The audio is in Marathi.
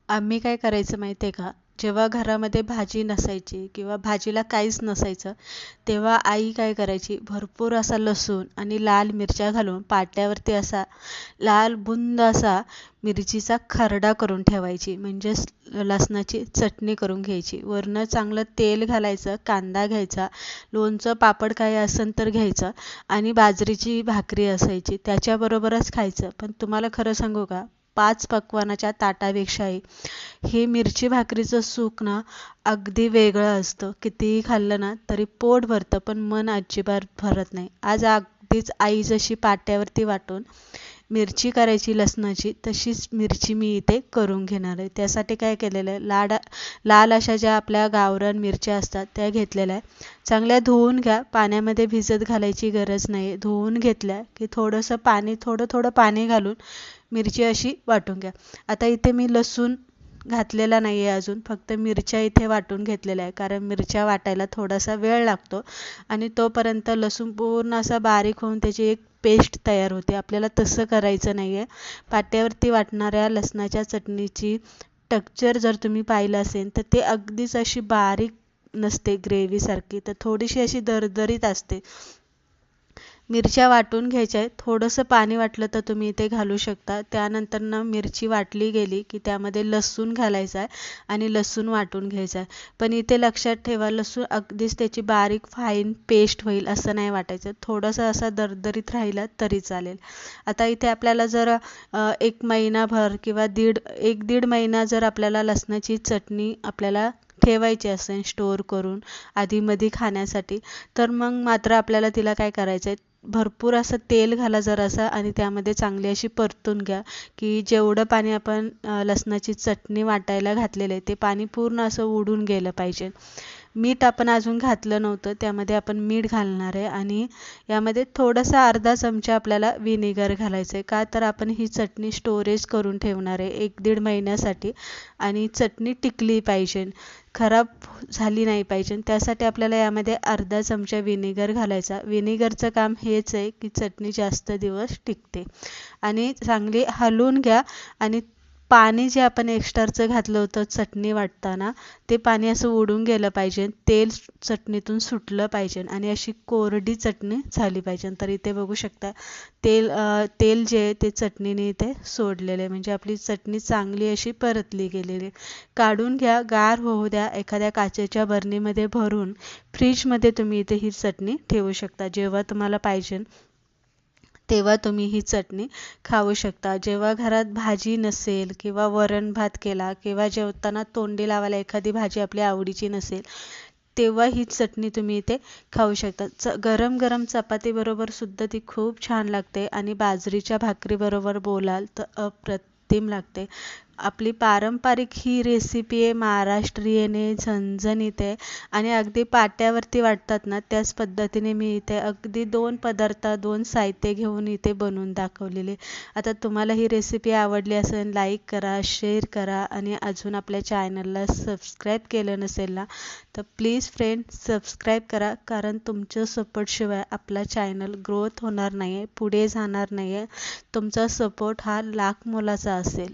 आम्ही काय करायचं माहिती आहे का? जेव्हा घरामध्ये भाजी नसायची किंवा भाजीला काहीच नसायचं, तेव्हा आई काय करायची, भरपूर असा लसूण आणि लाल मिरच्या घालून पाट्यावरती असा लाल बुंद असा मिरचीचा खरडा करून ठेवायची. म्हणजेच लसणाची चटणी करून घ्यायची. वरनं चांगलं तेल घालायचं, कांदा घ्यायचा, लोणचं, पापड काही असेल तर घ्यायचं आणि बाजरीची भाकरी असायची त्याच्याबरोबरच खायचं. पण तुम्हाला खरं सांगू का? 5 पक्वान्नाच्या ताटापेक्षाही हे मिरची भाकरीचं सुख ना अगदी वेगळं असतं. कितीही खाल्लं ना तरी पोट भरतं, पण मन अजिबात भरत नाही. आज अगदीच आई जशी पाट्यावरती वाटून मिरची करायची लसणाची, तशीच मिरची मी इथे करून घेणार आहे. त्यासाठी काय केलेलं आहे, लाल अशा ज्या आपल्या गावरान मिरच्या असतात त्या घेतलेल्या आहे. चांगल्या धुवून घ्या. पाण्यामध्ये भिजत घालायची गरज नाही. धुवून घेतल्या की थोडंसं पाणी, थोडं थोडं पाणी घालून मिरची अशी वाटून घ्या. आता इथे मी लसूण घातलेला नाही आहे अजून, फक्त मिरच्या इथे वाटून घेतलेल्या आहे. कारण मिरच्या वाटायला थोडासा वेळ लागतो आणि तोपर्यंत लसूण पूर्ण असा बारीक होऊन त्याची एक पेस्ट तयार होते. आपल्याला तसं करायचं नाही आहे. पाट्यावरती वाटणाऱ्या लसणाच्या चटणीची टेक्स्चर जर तुम्ही पाहिलं असेल तर ते अगदीच अशी बारीक नसते ग्रेव्हीसारखी, तर थोडीशी अशी दरदरीत असते. मिरच्या वाटून घ्यायच्या आहेत. थोडंसं पाणी वाटलं तर तुम्ही इथे घालू शकता. त्यानंतर ना मिरची वाटली गेली की त्यामध्ये लसूण घालायचा आहे आणि लसूण वाटून घ्यायचा आहे. पण इथे लक्षात ठेवा, लसूण अगदीच त्याची बारीक फाईन पेस्ट होईल असं नाही वाटायचं. थोडंसं असा दरदरीत राहिला तरी चालेल. आता इथे आपल्याला जर 1 महिनाभर किंवा 1-1.5 महिना जर आपल्याला लसणाची चटणी आपल्याला ठेवायची असेल स्टोअर करून आधीमधी खाण्यासाठी, तर मग मात्र आपल्याला तिला काय करायचं आहे, भरपूर असं तेल घाला जरासं आणि त्यामध्ये चांगली अशी परतून घ्या, की जेवढं पाणी आपण लसणाची चटणी वाटायला घातलेलं आहे ते पाणी पूर्ण असं उडून गेलं पाहिजे. मीठ आपण अजून घातलं नव्हतं, त्यामध्ये आपण मीठ घालणार आहे आणि यामध्ये थोडासा अर्धा चमचा आपल्याला व्हिनेगर घालायचं आहे. का तर आपण ही चटणी स्टोरेज करून ठेवणार आहे 1-1.5 महिन्यासाठी आणि चटणी टिकली पाहिजे, खराब झाली नाही पाहिजे. त्यासाठी आपल्याला यामध्ये अर्धा चमचा व्हिनेगर घालायचा. व्हिनेगरचं काम हेच आहे की चटणी जास्त दिवस टिकते. आणि चांगली हलवून घ्या आणि पाणी जे आपण एक्स्ट्राचं घातलं होतं चटणी वाटताना, ते पाणी असं उडून गेलं पाहिजे. तेल चटणीतून सुटलं पाहिजे आणि अशी कोरडी चटणी झाली पाहिजे. तर इथे बघू शकता तेल जे आहे ते चटणीने इथे सोडलेलं आहे. म्हणजे आपली चटणी चांगली अशी परतली गेलेली आहे. काढून घ्या, गार होऊ द्या. एखाद्या काचेच्या बरणीमध्ये भरून फ्रीजमध्ये तुम्ही इथे ही चटणी ठेवू शकता. जेव्हा तुम्हाला पाहिजे तेव्हा तुम्ही ही चटणी खाऊ शकता. जेव्हा घरात भाजी नसेल किंवा वरण भात केला किंवा जेवताना तोंडी लावायला एखादी भाजी आपल्या आवडीची नसेल, तेव्हा ही चटणी तुम्ही इथे खाऊ शकता. गरम गरम चपातीबरोबर सुद्धा ती खूप छान लागते आणि बाजरीच्या भाकरीबरोबर बोलाल तर अप्रतिम लागते. आपली पारंपरिक ही रेसिपी आहे, महाराष्ट्रीयन आहे, झणझणीत आहे आणि अगदी पाट्यावरती वाटतात ना त्याच पद्धतीने मी इथे अगदी 2 पदार्थ, 2 साहित्य घेऊन इथे बनवून दाखवलेले. आता तुम्हाला ही रेसिपी आवडली असेल, लाईक करा, शेअर करा आणि अजून आपल्या चॅनलला सबस्क्राईब केलं नसेल ना तर प्लीज फ्रेंड सबस्क्राईब करा. कारण तुमच्या सपोर्टशिवाय आपला चॅनल ग्रोथ होणार नाही आहे, पुढे जाणार नाही आहे. तुमचा सपोर्ट हा लाख मोलाचा असेल.